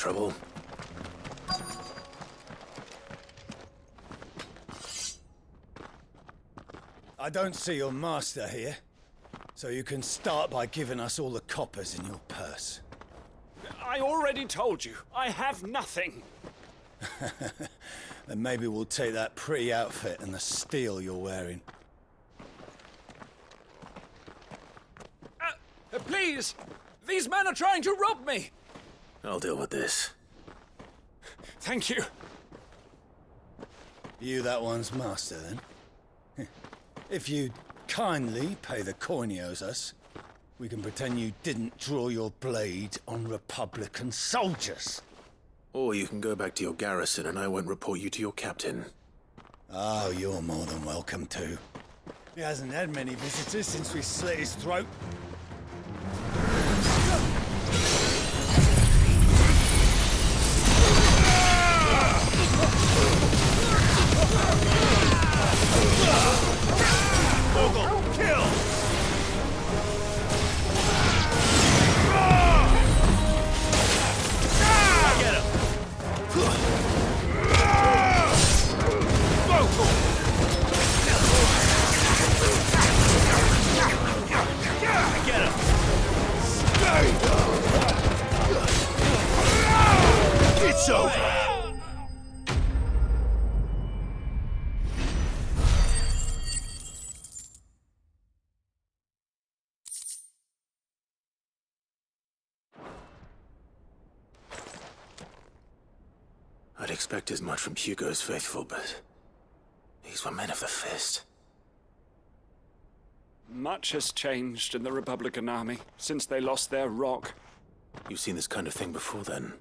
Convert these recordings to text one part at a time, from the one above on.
trouble. I don't see your master here, so you can start by giving us all the coppers in your purse. I already told you, I have nothing. Then maybe we'll take that pretty outfit and the steel you're wearing. Please! These men are trying to rob me! I'll deal with this. Thank you. You that one's master, then? If you'd kindly pay the coin he owes us, we can pretend you didn't draw your blade on Republican soldiers. Or you can go back to your garrison and I won't report you to your captain. Oh, you're more than welcome to. He hasn't had many visitors since we slit his throat. It's over! I'd expect as much from Hugo's faithful, but these were men of the fist. Much has changed in the Republican Army since they lost their rock. You've seen this kind of thing before, then?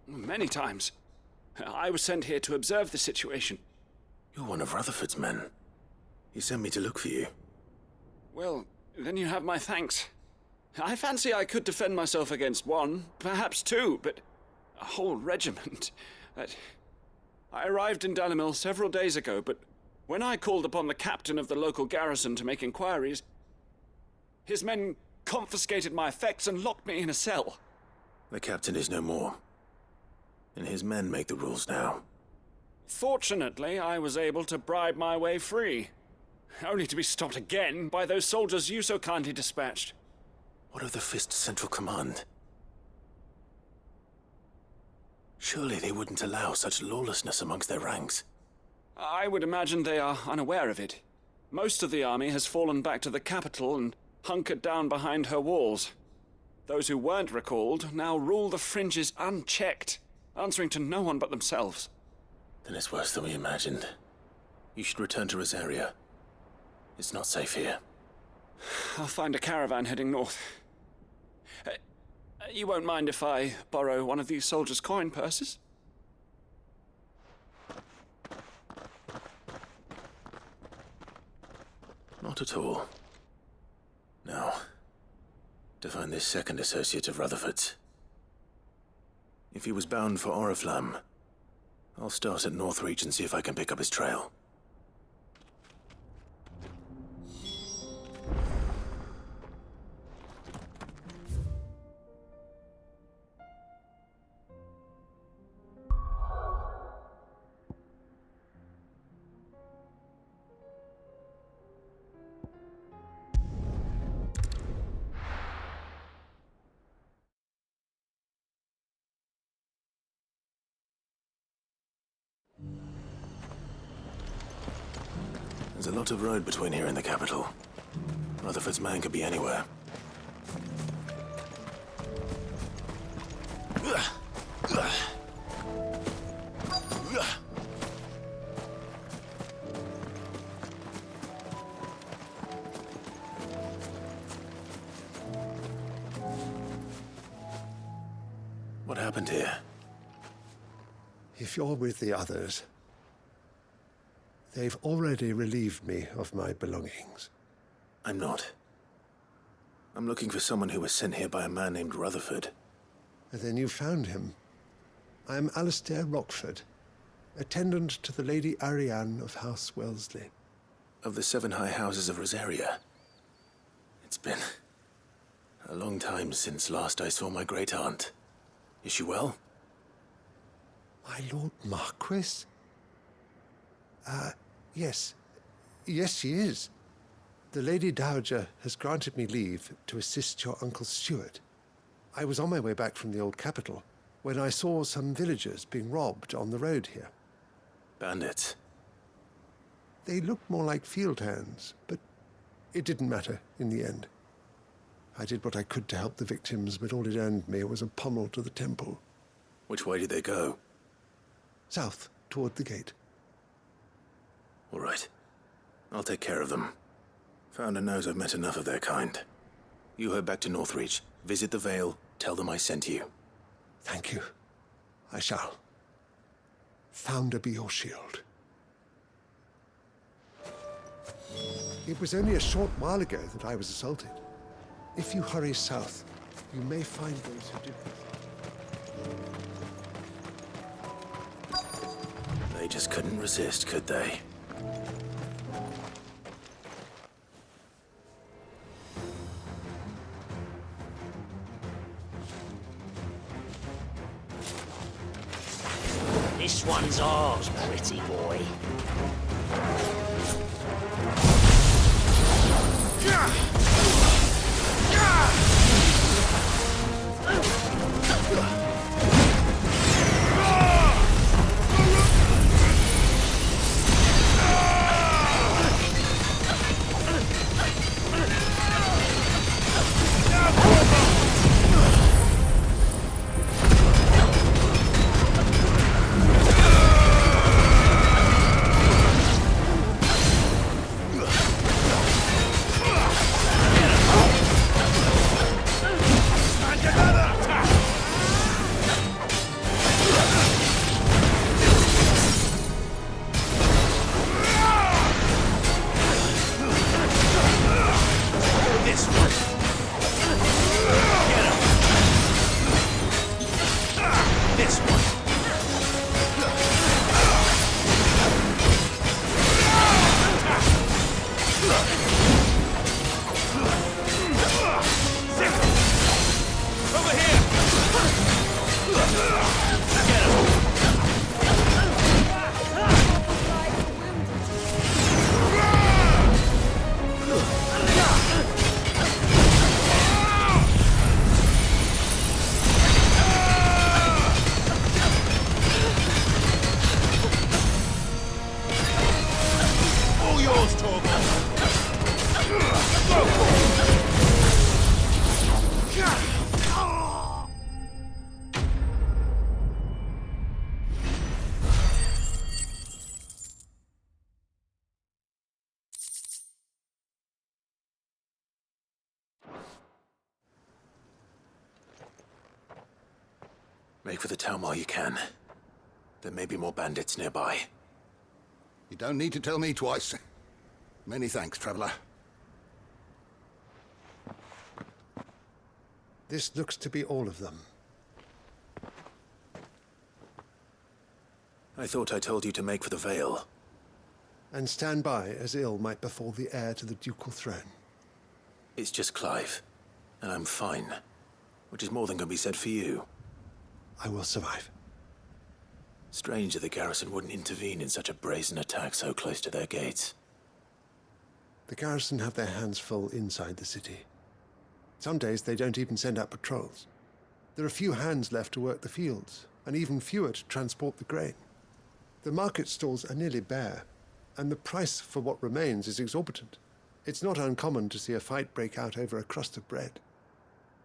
Many times. I was sent here to observe the situation. You're one of Rutherford's men. He sent me to look for you. Well, then you have my thanks. I fancy I could defend myself against one, perhaps two, but a whole regiment. I arrived in Dalimil several days ago, but when I called upon the captain of the local garrison to make inquiries, his men confiscated my effects and locked me in a cell. The captain is no more, and his men make the rules now. Fortunately, I was able to bribe my way free, only to be stopped again by those soldiers you so kindly dispatched. What of the Fist's central command? Surely they wouldn't allow such lawlessness amongst their ranks. I would imagine they are unaware of it. Most of the army has fallen back to the capital and hunkered down behind her walls. Those who weren't recalled now rule the fringes unchecked, answering to no one but themselves. Then it's worse than we imagined. You should return to Rosaria. It's not safe here. I'll find a caravan heading north. You won't mind if I borrow one of these soldiers' coin purses? Not at all. Now, to find this second associate of Rutherford's. If he was bound for Oriflamme, I'll start at Northreach and see if I can pick up his trail. There's a lot of road between here and the capital. Rutherford's man could be anywhere. What happened here? If you're with the others, they've already relieved me of my belongings. I'm not. I'm looking for someone who was sent here by a man named Rutherford. And then you found him. I am Alistair Rockford, attendant to the Lady Ariane of House Wellesley. Of the 7 high houses of Rosaria. It's been a long time since last I saw my great-aunt. Is she well? My Lord Marquis? Yes. Yes, she is. The Lady Dowager has granted me leave to assist your Uncle Stuart. I was on my way back from the old capital when I saw some villagers being robbed on the road here. Bandits? They looked more like field hands, but it didn't matter in the end. I did what I could to help the victims, but all it earned me was a pommel to the temple. Which way did they go? South, toward the gate. All right. I'll take care of them. Founder knows I've met enough of their kind. You head back to Northreach, visit the Vale, tell them I sent you. Thank you. I shall. Founder be your shield. It was only a short while ago that I was assaulted. If you hurry south, you may find those who did this. They just couldn't resist, could they? This one's ours, pretty boy. Make for the town while you can. There may be more bandits nearby. You don't need to tell me twice. Many thanks, traveler. This looks to be all of them. I thought I told you to make for the Vale. And stand by as ill might befall the heir to the ducal throne. It's just Clive, and I'm fine. Which is more than can be said for you. I will survive. Strange that the garrison wouldn't intervene in such a brazen attack so close to their gates. The garrison have their hands full inside the city. Some days they don't even send out patrols. There are few hands left to work the fields, and even fewer to transport the grain. The market stalls are nearly bare, and the price for what remains is exorbitant. It's not uncommon to see a fight break out over a crust of bread.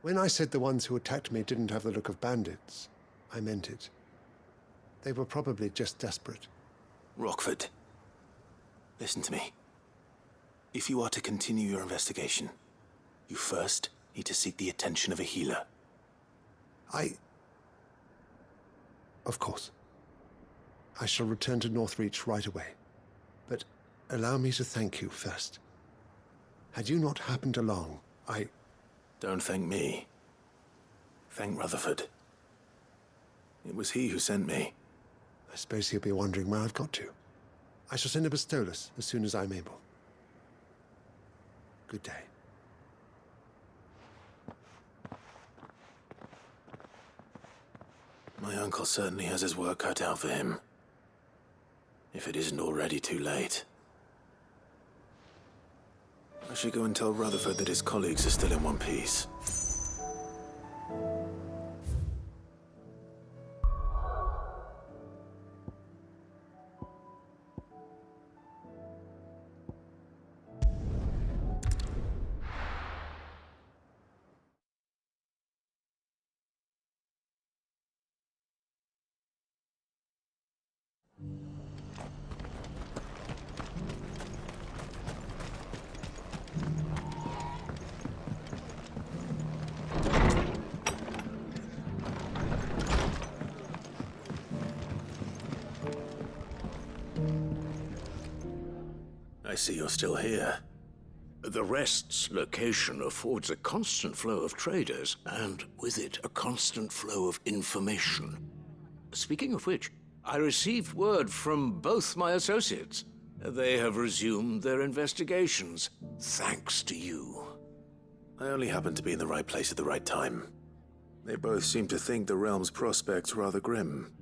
When I said the ones who attacked me didn't have the look of bandits, I meant it. They were probably just desperate. Rockford, listen to me. If you are to continue your investigation, you first need to seek the attention of a healer. Of course. I shall return to Northreach right away. But allow me to thank you first. Had you not happened along, Don't thank me. Thank Rutherford. It was he who sent me. I suppose he'll be wondering where I've got to. I shall send a Bastolus as soon as I'm able. Good day. My uncle certainly has his work cut out for him. If it isn't already too late. I should go and tell Rutherford that his colleagues are still in one piece. I see you're still here. The Rest's location affords a constant flow of traders, and with it, a constant flow of information. Speaking of which, I received word from both my associates. They have resumed their investigations, thanks to you. I only happened to be in the right place at the right time. They both seem to think the realm's prospects rather grim.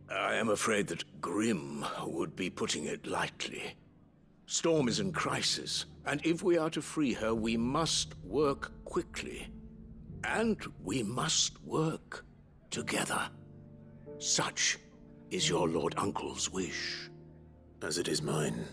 I am afraid that grim would be putting it lightly. Storm is in crisis, and if we are to free her, we must work quickly. And we must work together. Such is your Lord Uncle's wish. As it is mine.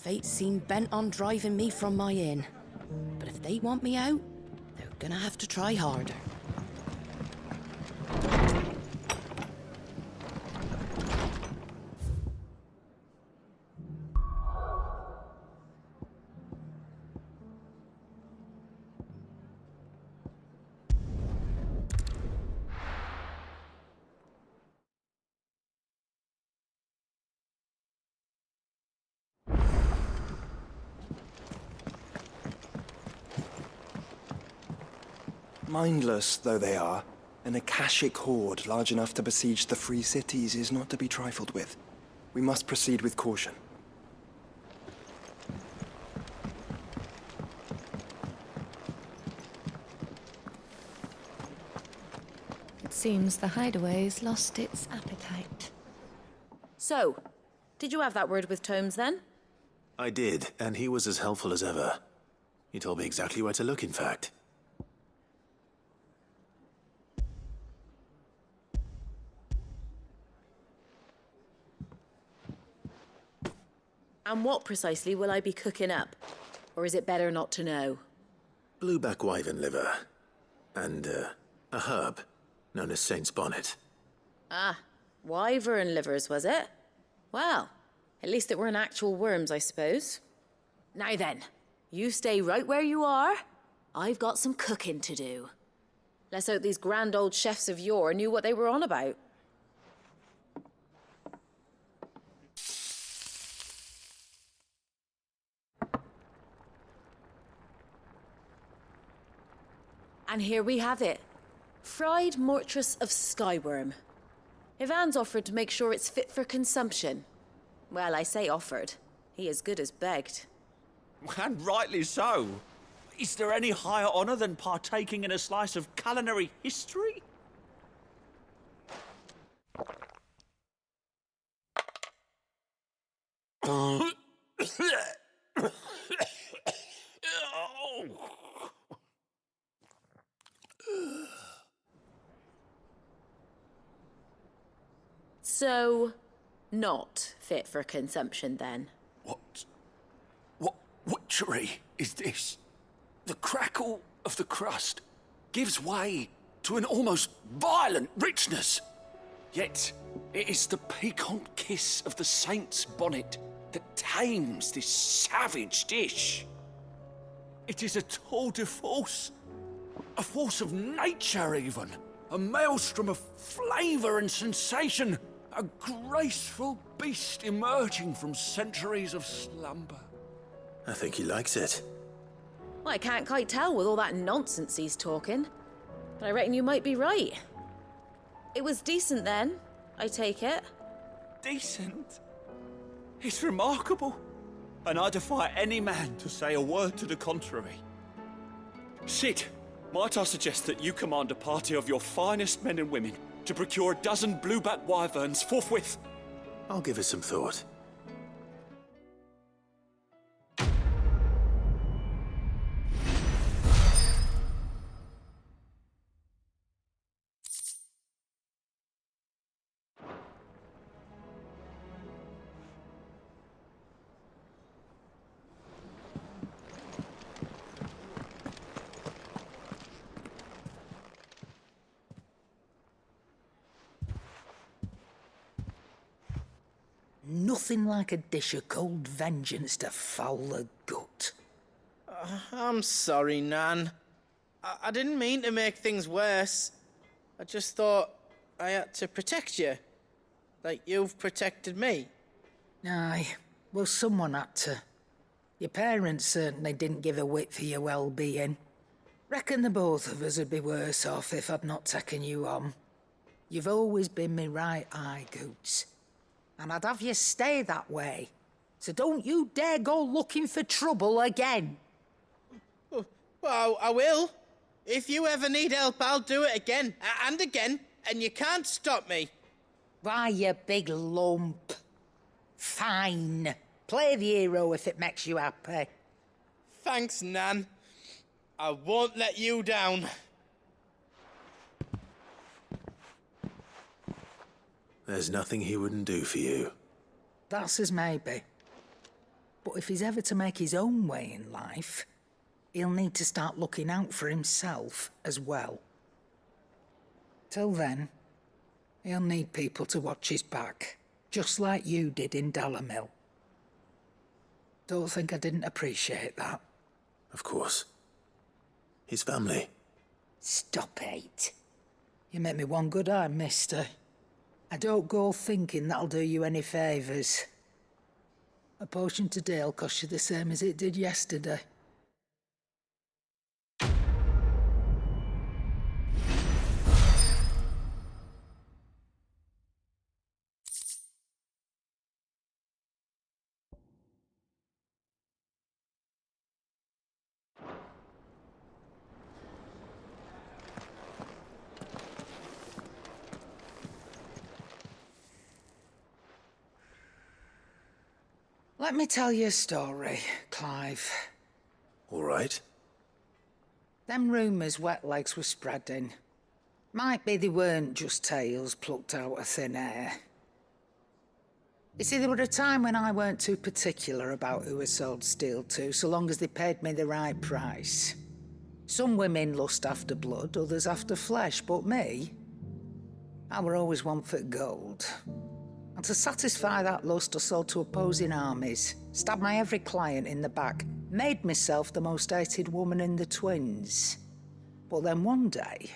Fates seem bent on driving me from my inn. But if they want me out, they're gonna have to try harder. Mindless though they are, an Akashic horde large enough to besiege the free cities is not to be trifled with. We must proceed with caution. It seems the hideaway's lost its appetite. So, did you have that word with Tomes then? I did, and he was as helpful as ever. He told me exactly where to look, in fact. And what precisely will I be cooking up? Or is it better not to know? Blueback wyvern liver. And, a herb known as Saint's Bonnet. Ah, wyvern livers, was it? Well, at least it weren't actual worms, I suppose. Now then, you stay right where you are. I've got some cooking to do. Let's hope these grand old chefs of yore knew what they were on about. And here we have it. Fried mortress of skyworm. Ivan's offered to make sure it's fit for consumption. Well, I say offered. He as good as begged. And rightly so. Is there any higher honor than partaking in a slice of culinary history? So, not fit for consumption then? What witchery is this? The crackle of the crust gives way to an almost violent richness. Yet, it is the piquant kiss of the saint's bonnet that tames this savage dish. It is a tour de force. A force of nature, even. A maelstrom of flavour and sensation. A graceful beast emerging from centuries of slumber. I think he likes it. Well, I can't quite tell with all that nonsense he's talking. But I reckon you might be right. It was decent then, I take it. Decent? It's remarkable. And I defy any man to say a word to the contrary. Sid, might I suggest that you command a party of your finest men and women to procure a dozen blueback wyverns forthwith? I'll give it some thought. Nothing like a dish of cold vengeance to foul the gut. I'm sorry, Nan. I didn't mean to make things worse. I just thought I had to protect you. Like you've protected me. Aye, well, someone had to. Your parents certainly didn't give a whit for your well-being. Reckon the both of us would be worse off if I'd not taken you on. You've always been me right eye, Goots. And I'd have you stay that way. So don't you dare go looking for trouble again. Well, I will. If you ever need help, I'll do it again and again, and you can't stop me. Why, you big lump. Fine. Play the hero if it makes you happy. Thanks, Nan. I won't let you down. There's nothing he wouldn't do for you. That's as maybe. But if he's ever to make his own way in life, he'll need to start looking out for himself as well. Till then, he'll need people to watch his back, just like you did in Dalamil. Don't think I didn't appreciate that. Of course. His family. Stop it. You make me one good eye, mister. I don't go thinking that'll do you any favours. A potion today'll cost you the same as it did yesterday. Let me tell you a story, Clive. All right. Them rumours Wetlegs were spreading. Might be they weren't just tales plucked out of thin air. You see, there were a time when I weren't too particular about who I sold steel to, so long as they paid me the right price. Some women lust after blood, others after flesh, but me, I were always one for gold. And to satisfy that lust, I sold to opposing armies, stabbed my every client in the back, made myself the most hated woman in the twins. But then one day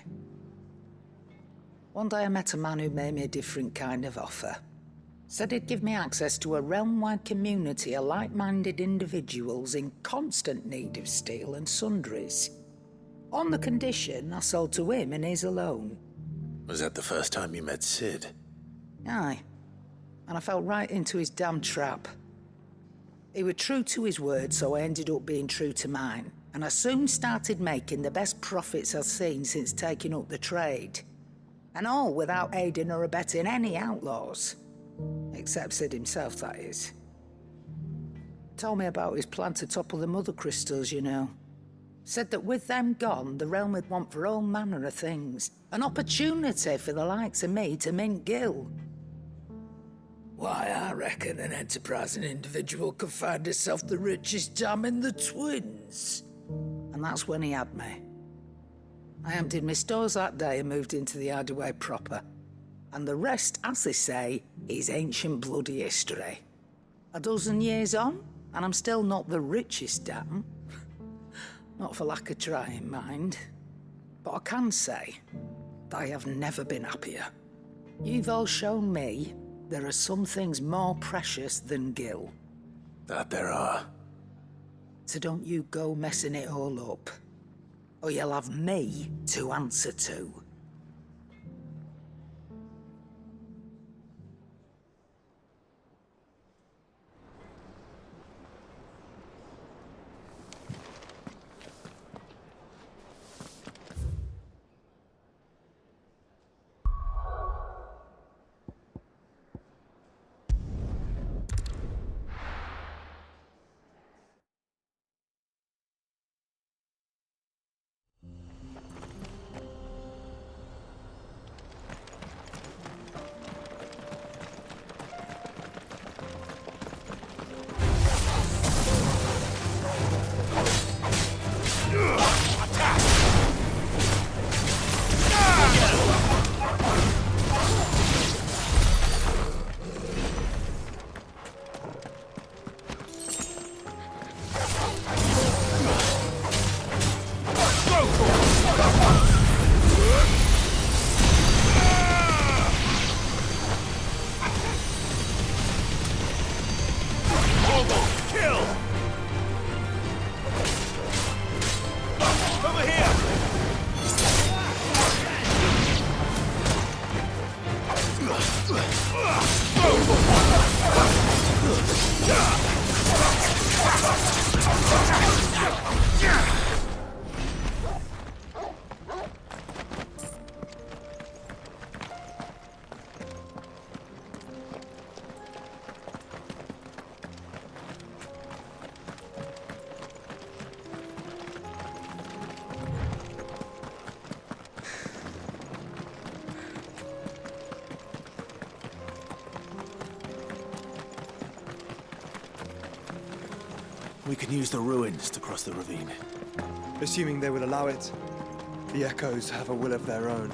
I met a man who made me a different kind of offer. Said he'd give me access to a realm-wide community of like-minded individuals in constant need of steel and sundries. On the condition I sold to him and his alone. Was that the first time you met Sid? Aye. And I fell right into his damn trap. He was true to his word, so I ended up being true to mine. And I soon started making the best profits I've seen since taking up the trade. And all without aiding or abetting any outlaws. Except Sid himself, that is. Told me about his plan to topple the mother crystals, you know. Said that with them gone, the realm would want for all manner of things. An opportunity for the likes of me to mint gil. Why, I reckon an enterprising individual could find himself the richest dam in the twins. And that's when he had me. I emptied my stores that day and moved into the Hideaway proper. And the rest, as they say, is ancient bloody history. A dozen years on, and I'm still not the richest dam. Not for lack of trying, mind. But I can say that I have never been happier. You've all shown me there are some things more precious than Gil. That there are. So don't you go messing it all up, or you'll have me to answer to. We can use the ruins to cross the ravine. Assuming they would allow it. The Echoes have a will of their own.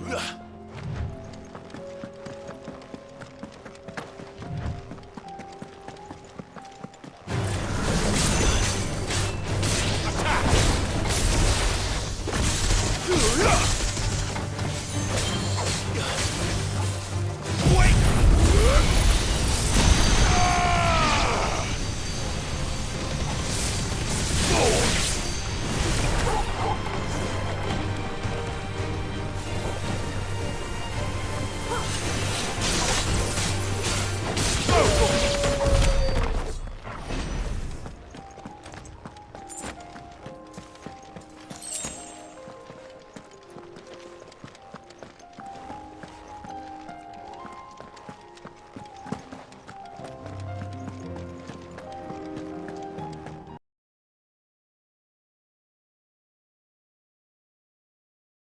Ugh.